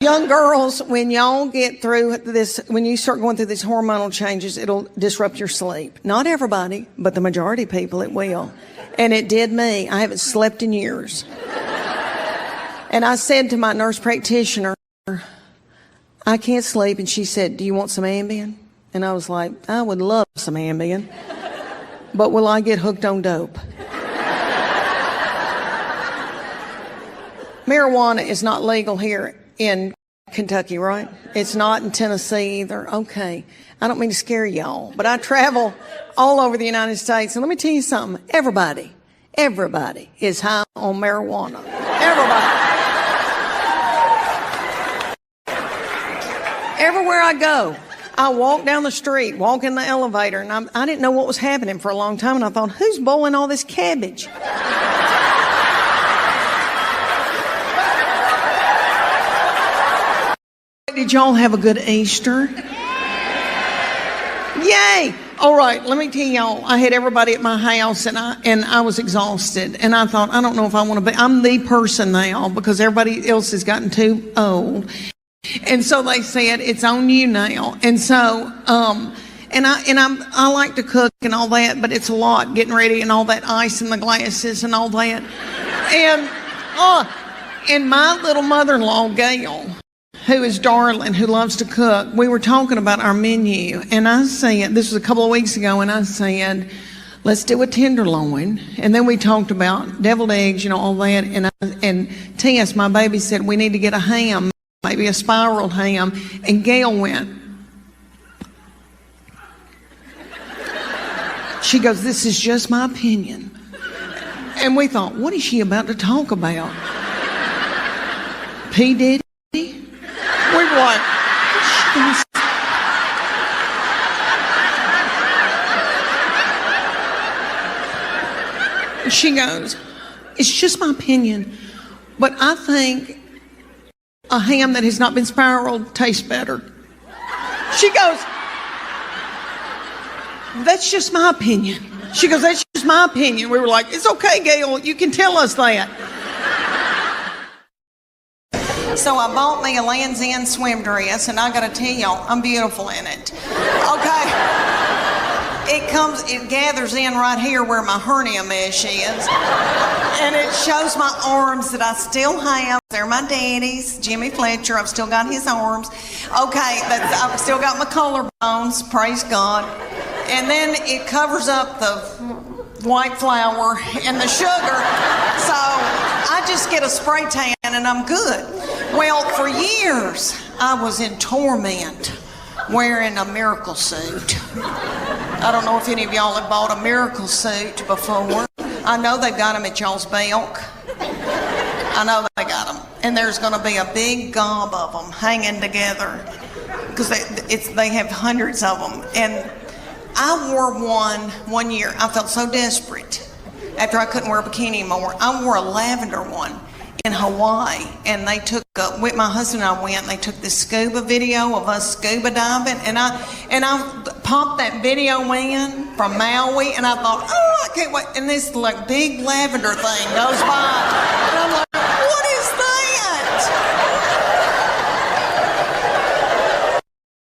Young girls, when y'all get through this, when you start going through these hormonal changes, it'll disrupt your sleep. Not everybody, but the majority of people, it will. And it did me. I haven't slept in years. And I said to my nurse practitioner, I can't sleep. And she said, do you want some Ambien? And I was like, I would love some Ambien. But will I get hooked on dope? Marijuana is not legal here in Kentucky, right? It's not in Tennessee either. Okay. I don't mean to scare y'all, but I travel all over the United States. And let me tell you something. Everybody is high on marijuana. Everybody. Everywhere I go, I walk down the street, walk in the elevator, and I didn't know what was happening for a long time, and I thought, who's boiling all this cabbage? Did y'all have a good Easter? Yay! All right, let me tell y'all, I had everybody at my house, and I was exhausted, and I thought, I don't know if I want to be, I'm the person now, because everybody else has gotten too old. And so they said, it's on you now. And so, I like to cook and all that, but it's a lot getting ready and all that ice in the glasses and all that. And my little mother-in-law, Gail, who is darling, who loves to cook, we were talking about our menu. And I said, this was a couple of weeks ago, and I said, let's do a tenderloin. And then we talked about deviled eggs, you know, all that. And Tess, my baby, said, we need to get a ham, maybe a spiraled ham. And Gail went. She goes, this is just my opinion. And we thought, what is she about to talk about? P. Diddy? We were like, she goes, it's just my opinion, but I think a ham that has not been spiraled tastes better. She goes, that's just my opinion. She goes, that's just my opinion. We were like, it's okay, Gail, you can tell us that. So I bought me a Land's End swim dress, and I gotta tell y'all, I'm beautiful in it. Okay. It gathers in right here where my hernia mesh is. And it shows my arms that I still have. They're my daddy's, Jimmy Fletcher. I've still got his arms. Okay, I've still got my collarbones, praise God. And then it covers up the white flour and the sugar. So I just get a spray tan and I'm good. Well, for years, I was in torment wearing a miracle suit. I don't know if any of y'all have bought a miracle suit before. I know they've got them at y'all's Belk. I know they got them. And there's going to be a big gob of them hanging together because they have hundreds of them. And I wore one year. I felt so desperate after I couldn't wear a bikini anymore. I wore a lavender one in Hawaii, and they took my husband and I went, and they took this scuba video of us scuba diving, and I popped that video in from Maui, and I thought, oh, I can't wait, and this like big lavender thing goes by, and I'm like,